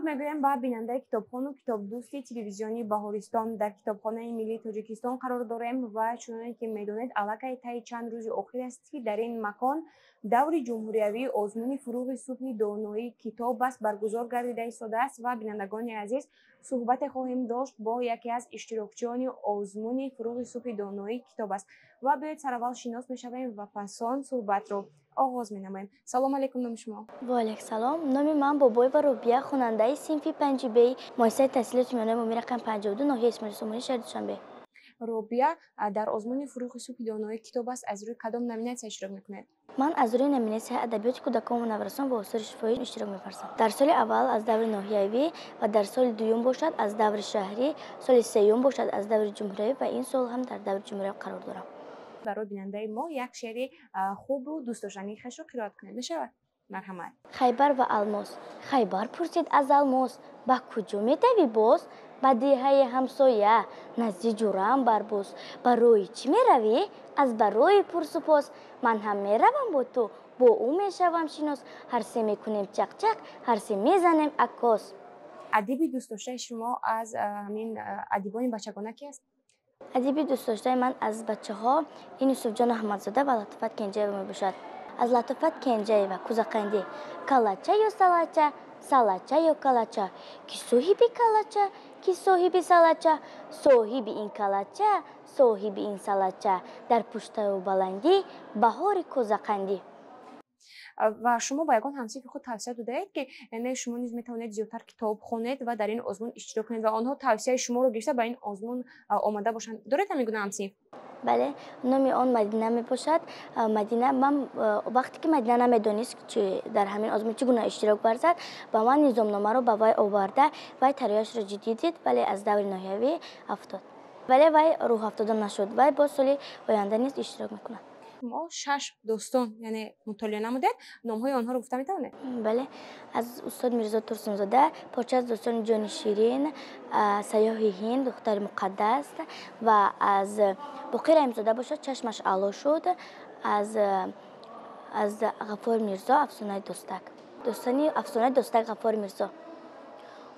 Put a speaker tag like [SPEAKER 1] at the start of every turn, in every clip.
[SPEAKER 1] мегӯям ба бинандаи китобхону китобдӯсти телевизиони Баҳористон дар Китобхонаи Миллии Тоҷикистон қарор дорем ва чуноне ки медонед аллакай таи чанд рӯзи охир аст ки дар ин макон даври ҷумҳуриявии озмуни фурӯғи субҳи доноӣ китоб аст баргузор гардида истодааст ва бинандагони азиз суҳбате хоҳем дошт бо яке аз иштирокчиёни озмуни фурӯғи субҳи доноӣ китоб аст ва биёед сараввал шинос мешавем ва пасон суҳбатро оғоз менамоем. Салом алейкум, номи шумо?
[SPEAKER 2] Ва алейкум салом. Номи ман Бобоева Рубия, хонандаи синфи 5Б, муассисаи таҳсилоти миёнаи умумӣ рақами 52, ноҳияи Исмоили Сомонӣ, шаҳри Душанбе.
[SPEAKER 1] Рубия дар озмуни фурӯғи субҳи доноӣ китоб аст. Аз рӯи кадом номинатсия иштирок мекунед?
[SPEAKER 2] Ман аз рӯи номинатсияи адабиёти кӯдакону наварасон ва осори шифоӣ иштирок мепарсам. Дар соли аввал аз даври ноҳиявӣ ва дар соли дуюм бошад аз даври шаҳрӣ, соли сеюм бошад аз даври ҷумҳуриявӣ ва ин сол ҳам дар даври ҷумҳуриявӣ қарор дорам.
[SPEAKER 1] барои бинандаи мо як шеъри хубу дӯстдоштании хешро қироат кунед. Мешавад? Марҳамат.
[SPEAKER 2] Хайбар ва алмос. Хайбар пурсид аз алмос: ба куҷо медавӣ боз? Ба деҳаи ҳамсоя, назди ҷӯраам барбос. Ба рӯи чӣ меравӣ? Аз барои пурсупос. Ман ҳам меравам бо ту, бо ӯ мешавам шинос. ҳар се мекунем чақчақ, ҳар се мезанем аккос.
[SPEAKER 1] Адиби дӯстдоштаи шумо аз ҳамин адибони бачагона ки аст?
[SPEAKER 2] адиби дӯстдоштаи ман аз бачаҳо ин Юсуфҷон Аҳмадзода ва Латифат Кенҷаева мебошад. Аз Латифат Кенҷаева Кӯзақанди: калача ё салача, салача ё калача, ки соҳиби калача, ки соҳиби салача, соҳиби ин калача, соҳиби ин салача, дар пуштаю баландӣ баҳори Кӯзақандӣ.
[SPEAKER 1] Ва шумо ба ягон ҳамсинфи худ тавсия додаед ки яъне шумо низ метавонед зиёдтар китоб хонед ва дар ин озмун иштирок кунед ва онҳо тавсияи шуморо гирифта ба ин озмун омада бошанд? Доред ҳамин гуна ҳамсинф?
[SPEAKER 2] бале, номи он Мадина мебошад. Мадина, ман вақте ки Мадина намедонист чи дар ҳамин озмун чӣ гуна иштирок барзад, ба ман низомномаро ба вай оварда, вай тарёяшро ҷиддӣ дид, вале аз даври ноҳиявӣ афтод. Вале вай рӯҳ афтода нашуд. Вай бо соли оянда низ иштирок мекунад.
[SPEAKER 1] Шумо 6 достон яъне мутолиа намудед, номҳои онҳоро гуфта метавонед?
[SPEAKER 2] бале, аз устод Мирзо Турсунзода порча аз достони ҷони ширин, саёҳи Ҳинд, духтари муқаддас ва аз Боқир Раҳимзода бошад чашмаш аъло шуд, аз Ғаффор Мирзо афсонаи достак. Достони афсонаи достак Ғаффор Мирзо.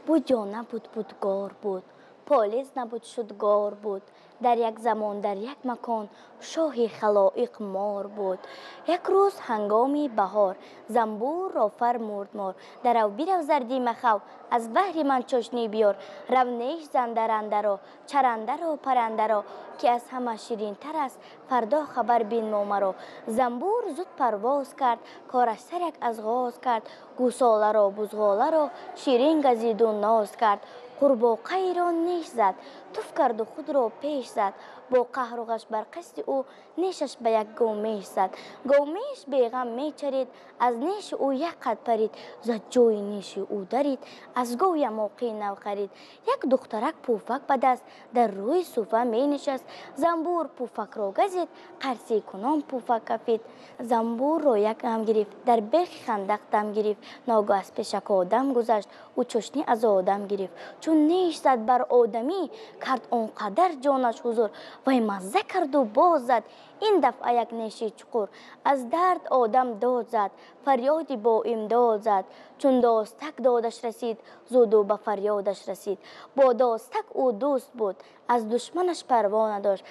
[SPEAKER 2] буд ё набуд, будгор буд, полис набуд, шудгор буд. дар як замон, дар як макон шоҳи халоиқ мор буд. як рӯз ҳангоми баҳор замбурро фармурд мор: дарав бирав зарди махав, аз баҳри ман чошнӣ биёр. рав неш зан дарандаро, чарандаро парандаро, ки аз ҳама ширинтар аст, фардо хабар бинмо маро. замбур зуд парвоз кард, кораш сар як азғоз кард. гӯсоларо бузғоларо ширин газиду ноз кард. қурбоқаиро неш зад, туф карду худро пеш зад. бо қаҳру ғаш бар қасди ӯ нешаш ба як говмеш зад. говмеш беғам мечарид, аз неши ӯ як қад парид. зад ҷои неши ӯ дарид, аз гов ямоқи нав харид. як духтарак пӯфак ба даст, дар рӯи суфа менишаст. замбур пӯфакро газид, қарсӣ кунон пӯфак кафид. замбурро як гам гирифт, дар бехи хандақ дам гирифт. ногоҳ аз пешак одам гузашт, ӯ чошнӣ аз одам гирифт. чун неш зад бар одамӣ, кард он қадар ҷонаш ҳузур. вай мазза карду боз зад, ин дафъа як неши чуқур. аз дард одам дод зад, фарёди бо имдод зад. чун достак додаш расид, зуду ба фарёдаш расид. бо достак ӯ дӯст буд, аз душманаш парво надошт.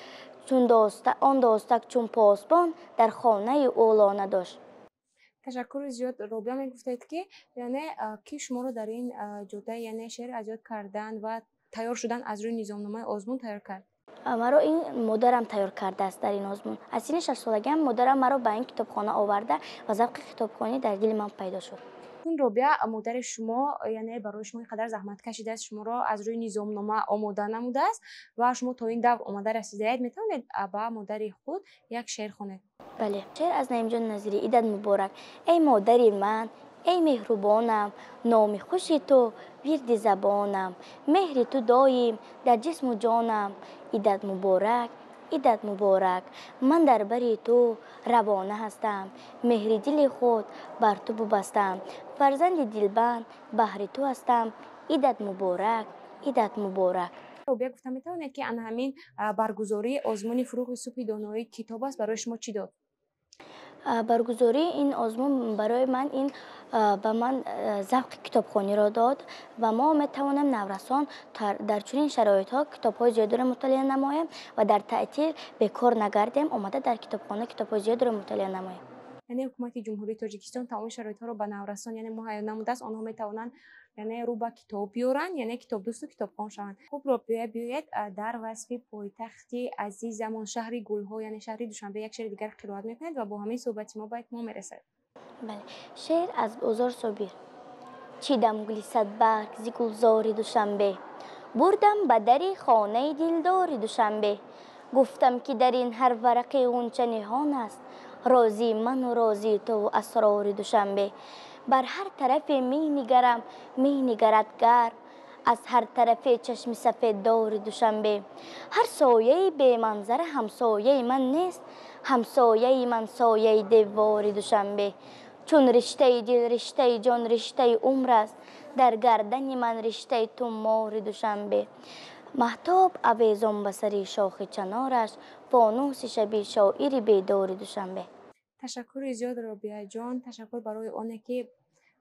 [SPEAKER 2] он достак чун посбон, дар хонаи ӯ лона дошт.
[SPEAKER 1] ташаккури зиёд. Робия мегуфтед ки яъне ки шуморо дар ин ҷодда яъне шеър азёд кардан ва тайёр шудан аз рӯи низомномаи озмун тайёр кард?
[SPEAKER 2] маро ин модарам тайёр кардааст дар ин озмун. аз синни 6 солагиам модарам маро ба ин китобхона оварда ва завқи китобхонӣ дар дили ман пайдо шуд.
[SPEAKER 1] чун Робия модари шумо яъне барои шумо ин қадар заҳмат кашидааст, шуморо аз рӯи низомнома омода намудааст ва шумо то ин давр омада расидаед, метавонед ба модари худ як шеър хонед?
[SPEAKER 2] бале, шеър аз Наимҷон Назирӣ. идад муборак. эй модари ман, эй меҳрубонам, номи хуши ту вирди забонам. меҳри ту доим дар ҷисму ҷонам. идад муборак, идад муборак. ман дар бари ту равона ҳастам. меҳри дили худ бар ту бубастам. фарзанди дилбанд баҳри ту ҳастам. идад муборак, идад муборак.
[SPEAKER 1] Робия гуфта метавонед ки ана ҳамин баргузории озмуни фурӯғи субҳи доноӣ китоб аст барои шумо чӣ дод?
[SPEAKER 2] برگزاری این آزمون برای من این به من ذوق کتابخوانی را داد و ما می توانیم نورسان در چنین شرایط ها کتاب های زیادی را مطالعه نماییم و در تعطیل به کار نگردیم، آمده در کتابخانه کتاب های زیادی را مطالعه نماییم.
[SPEAKER 1] یعنی حکومت جمهوری تاجیکستان تمام شرایط ها رو به نورسان یعنی مهیا نموده است، آنها می توانند یعنی رو به کتاب بیارن، یعنی کتاب دوست و کتابخوان شوند. خب رو بیاید در وصف پایتختی عزیزمان شهر گلها یعنی شهر دوشنبه یک شعر دیگر قرائت میکنید و با همین صحبت ما باید ما میرسد.
[SPEAKER 2] بله، شعر از بازار صابر. چیدم گلی صد برگ ز گلزار دوشنبه، بردم به در خانه دلدار دوشنبه. گفتم که در این هر ورقه غنچه نهان است، رازی من و رازی تو و اسرار دوشنبه. بر هر طرف می نگرم می نگرد گر، از هر طرف چشم سفید دار دوشنبه. هر سایه به منظر همسایه من نیست، همسایه من سایه دیوار دوشنبه. چون رشته دل رشته جان رشته عمر است، در گردن من رشته تو مار دوشنبه. مهتاب اویزان به سر شاخ چنارش، فانوس شبی شاعری بیدار دوشنبه.
[SPEAKER 1] تشکر زیاد رابعه جان، تشکر برای آنه که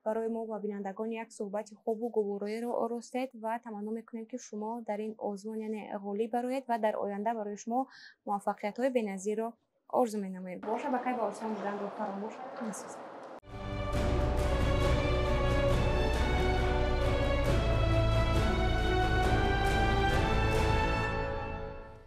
[SPEAKER 1] برای ما و بینندگان یک صحبت خوب و گوارای را آراستید و تمنا میکنیم که شما در این آزمون یعنی غالی برایید و در آینده برای شما موفقیت های بی‌نظیر را آرزو می‌نماییم. باشه بخیر و آسان بودن رو فراموش نسازید.